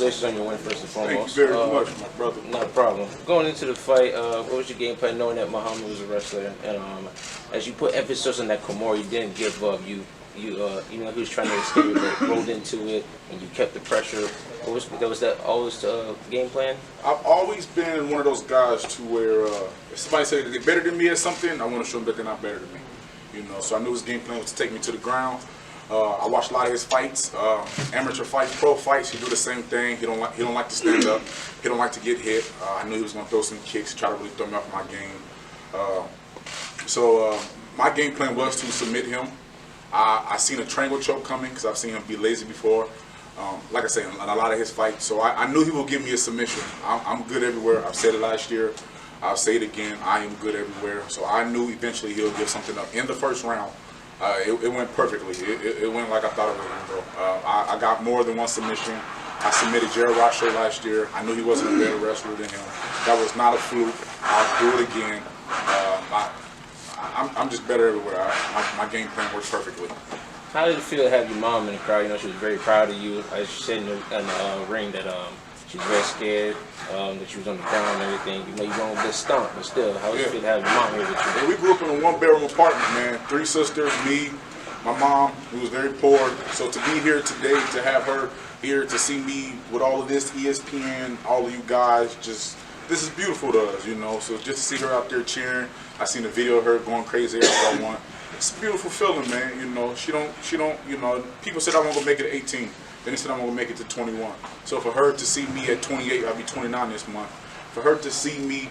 congratulations on your win, first and foremost. Thank you very much, my brother. Not a problem. Going into the fight, what was your game plan, knowing that Muhammad was a wrestler, and as you put emphasis on that Kimura, you didn't give up. You know, he was trying to escape, but rolled into it, and you kept the pressure. Was that always the game plan? I've always been one of those guys to where if somebody says that they're better than me at something, I want to show them that they're not better than me. You know, so I knew his game plan was to take me to the ground. I watched a lot of his fights, amateur fights, pro fights. He do the same thing. He don't like to stand up. He don't like to get hit. I knew he was going to throw some kicks, try to really throw me off my game. So my game plan was to submit him. I seen a triangle choke coming because I've seen him be lazy before. Like I say, in a lot of his fights. So I knew he would give me a submission. I'm good everywhere. I've said it last year. I'll say it again. I am good everywhere. So I knew eventually he'll give something up. In the first round, it went perfectly. It went like I thought it was going to go. I got more than one submission. I submitted Jared Rocher last year. I knew he wasn't a better wrestler than him. That was not a fluke. I'll do it again. I'm just better everywhere. My game plan works perfectly. How did it feel to have your mom in the crowd? You know, she was very proud of you. As she said in the ring that she was very scared, that she was on the ground and everything. You know, you went with this stunt, but still, how did it feel to have your mom here with you? Yeah, we grew up in a one-bedroom apartment, man. 3 sisters, me, my mom, who was very poor. So to be here today, to have her here, to see me with all of this, ESPN, all of you guys, just, this is beautiful to us, you know. So just to see her out there cheering. I seen a video of her going crazy after I won. It's a beautiful feeling, man. You know, she don't, you know, people said I won't go make it at 18. Then they said I'm going to make it to 21. So for her to see me at 28, I'll be 29 this month. For her to see me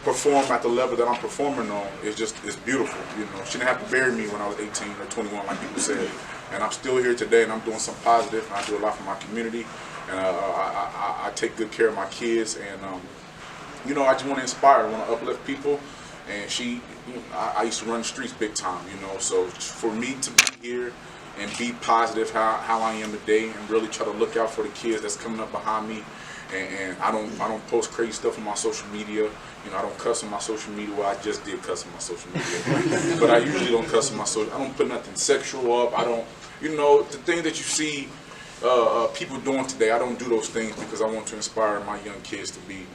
perform at the level that I'm performing on is just, it's beautiful. You know, she didn't have to bury me when I was 18 or 21 like people said. And I'm still here today and I'm doing something positive. And I do a lot for my community. And I take good care of my kids. And, you know, I just want to inspire, I want to uplift people. And she, you know, I used to run the streets big time, you know, so for me to be here and be positive how I am today and really try to look out for the kids that's coming up behind me, and I don't post crazy stuff on my social media, you know, I don't cuss on my social media. Well, I just did cuss on my social media, but I usually don't cuss on my social. I don't put nothing sexual up. I don't, you know, the thing that you see people doing today, I don't do those things because I want to inspire my young kids to be.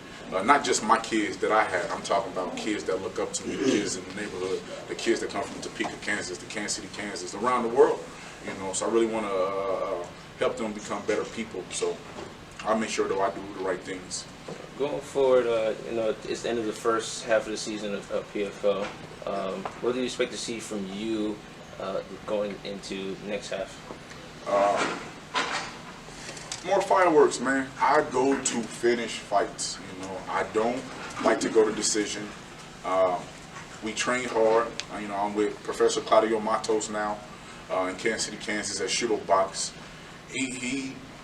Not just my kids that I had, I'm talking about kids that look up to me, the kids in the neighborhood, the kids that come from Topeka, Kansas, the Kansas City, Kansas, around the world, you know, so I really want to help them become better people, so I make sure that I do the right things. Going forward, you know, it's the end of the first half of the season of PFL. What do you expect to see from you going into the next half? More fireworks, man. I go to finish fights, you know. I don't like to go to decision. We train hard. You know, I'm with Professor Claudio Matos now in Kansas City, Kansas at Shooto Box.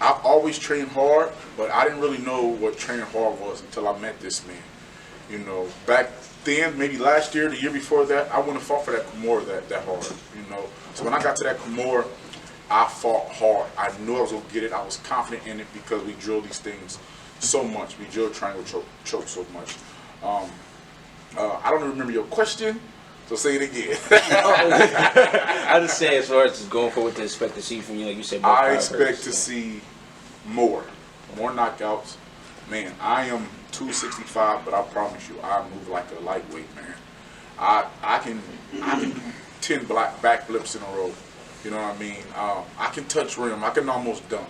I've always trained hard, but I didn't really know what training hard was until I met this man. You know, back then, maybe last year, the year before that, I wouldn't have fought for that Kimura that hard, you know. So when I got to that Kimura, I fought hard. I knew I was going to get it. I was confident in it because we drilled these things so much. We drilled triangle choke so much. I don't remember your question, so say it again. I just say as far as just going forward, to expect to see from you, like you said. I expect to see more knockouts. Man, I am 265, but I promise you, I move like a lightweight, man. I can do 10 backflips in a row. You know what I mean? I can touch rim. I can almost dunk.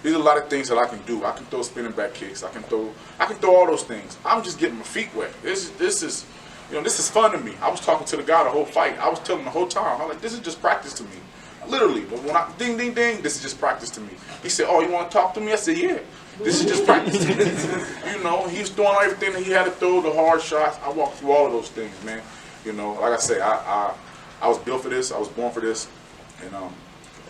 There's a lot of things that I can do. I can throw spinning back kicks. I can throw all those things. I'm just getting my feet wet. This is, you know, this is fun to me. I was talking to the guy the whole fight. I was telling him the whole time. I'm like, this is just practice to me. Literally. But when I ding ding ding, this is just practice to me. He said, "Oh, you want to talk to me?" I said, "Yeah. This is just practice to me." You know, he's doing everything that he had to throw, the hard shots. I walked through all of those things, man. You know, like I say, I was built for this. I was born for this. And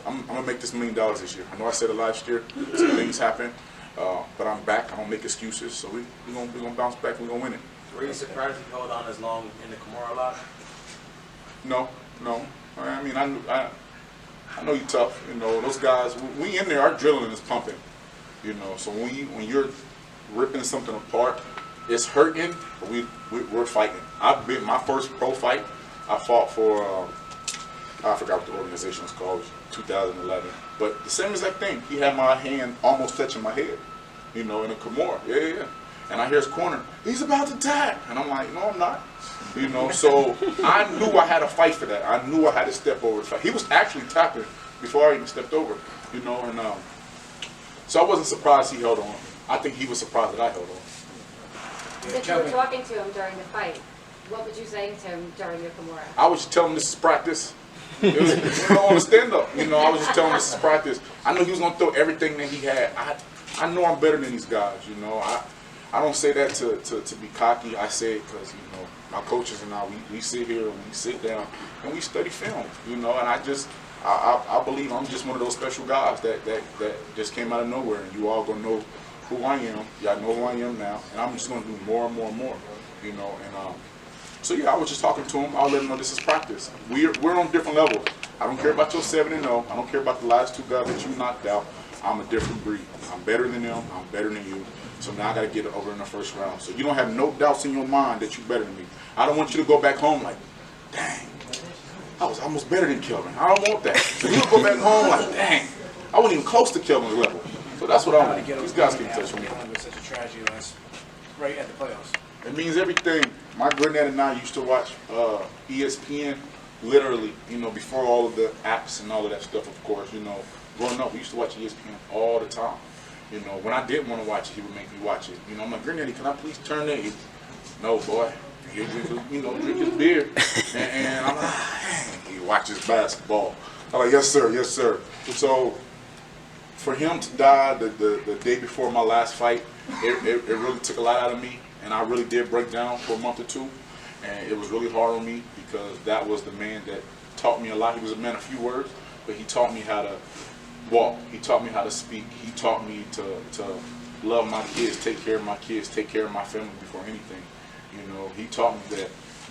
I'm going to make this $1 million this year. I know I said it last year. Some things happen. But I'm back. I don't make excuses. So we're gonna bounce back. We're going to win it. Were you surprised you held on as long in the Kimura a lot? No. I mean, I know you're tough. You know, those guys, we in there, our adrenaline is pumping. You know, so when you're ripping something apart, it's hurting, but we're fighting. I've been, my first pro fight, I fought for, I forgot what the organization was called. 2011. But the same exact thing. He had my hand almost touching my head, you know, in a Kimura. Yeah. And I hear his corner, he's about to tap. And I'm like, no, I'm not. You know, so I knew I had to fight for that. I knew I had to step over the fight. He was actually tapping before I even stepped over, you know, and so I wasn't surprised he held on. I think he was surprised that I held on. If you were talking to him during the fight, what would you say to him during your Kimura? I was just telling him this is practice. It was on the stand-up, you know, I was just telling him this is practice. I knew he was going to throw everything that he had. I know I'm better than these guys, you know. I don't say that to be cocky. I say it because, you know, my coaches and I, we sit here and we sit down and we study film, you know, and I believe I'm just one of those special guys that just came out of nowhere, and you all gonna know who I am. Y'all know who I am now, and I'm just gonna do more and more and more, you know. And so yeah, I was just talking to him. I'll let him know this is practice. We're on different levels. I don't care about your 7-0. I don't care about the last two guys that you knocked out. I'm a different breed. I'm better than them. I'm better than you. So now I got to get it over in the first round. So you don't have no doubts in your mind that you're better than me. I don't want you to go back home like, dang, I was almost better than Kelvin. I don't want that. So you'll go back home like, dang, I wasn't even close to Kelvin's level. So that's what I want. These guys can't touch me. With such a tragedy that's right at the playoffs. It means everything. My granddad and I used to watch ESPN literally, you know, before all of the apps and all of that stuff, of course, you know. Growing up, we used to watch ESPN all the time. You know, when I didn't want to watch it, he would make me watch it. You know, I'm like, Granddaddy, can I please turn that? No, boy. He drink, you know, drink his beer. And I'm like, dang, he watches basketball. I'm like, yes, sir, yes, sir. So for him to die the day before my last fight, it really took a lot out of me. And I really did break down for a month or two. And it was really hard on me because that was the man that taught me a lot. He was a man of few words, but he taught me how to walk. He taught me how to speak. He taught me to love my kids, take care of my kids, take care of my family before anything. You know, he taught me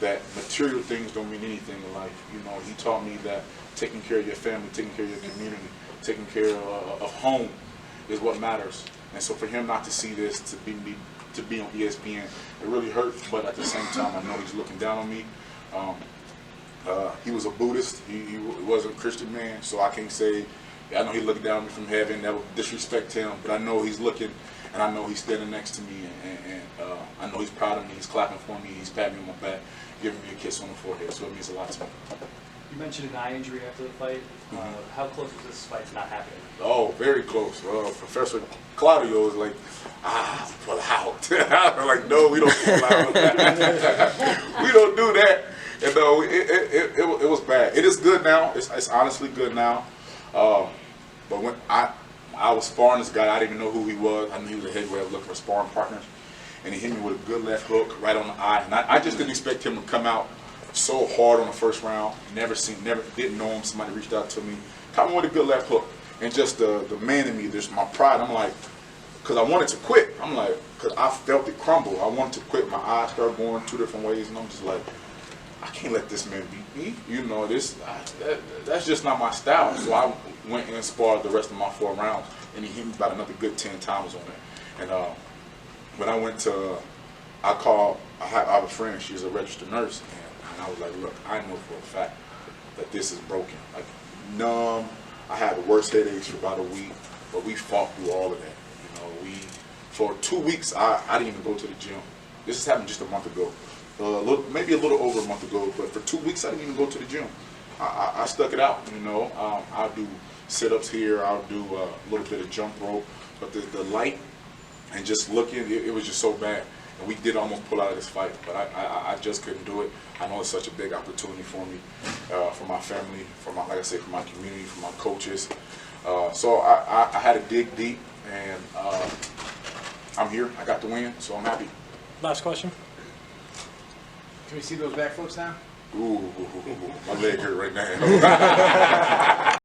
that material things don't mean anything in life. You know, he taught me that taking care of your family, taking care of your community, taking care of home is what matters. And so for him not to see this, to be on ESPN, it really hurt. But at the same time, I know he's looking down on me. He was a Buddhist. He wasn't a Christian man, so I can't say. I know he looked down on me from heaven. That would disrespect him, but I know he's looking, and I know he's standing next to me, and I know he's proud of me. He's clapping for me. He's patting me on my back, giving me a kiss on the forehead. So it means a lot to me. You mentioned an eye injury after the fight. How close was this fight to not happening? Oh, very close. Professor Claudio was like, pull out. I'm like, no, we don't pull out. We don't do that. And no, it was bad. It is good now. It's honestly good now. But when I was sparring this guy, I didn't even know who he was. I knew he was a heavyweight. I was looking for sparring partners. And he hit me with a good left hook right on the eye. And I just didn't expect him to come out so hard on the first round. Never didn't know him. Somebody reached out to me. Caught me with a good left hook. And just the man in me, there's my pride. I'm like, because I wanted to quit. I'm like, because I felt it crumble. I wanted to quit. My eyes started going two different ways. And I'm just like, I can't let this man beat me. You know, that's just not my style. So I went and sparred the rest of my 4 rounds, and he hit me about another good 10 times on it. And when I went to, I have a friend, she's a registered nurse, and I was like, look, I know for a fact that this is broken. Like, numb. I had the worst headaches for about a week, but we fought through all of that. You know, for 2 weeks, I didn't even go to the gym. This has happened just a month ago. Maybe a little over a month ago, but for 2 weeks I didn't even go to the gym. I stuck it out, you know. I'll do sit-ups here, I'll do a little bit of jump rope, but the light and just looking, it was just so bad. And we did almost pull out of this fight, but I just couldn't do it. I know it's such a big opportunity for me, for my family, like I said, for my community, for my coaches. So I had to dig deep, and I'm here. I got the win, so I'm happy. Last question. Can we see those back flips now? Ooh, my leg hurt right now.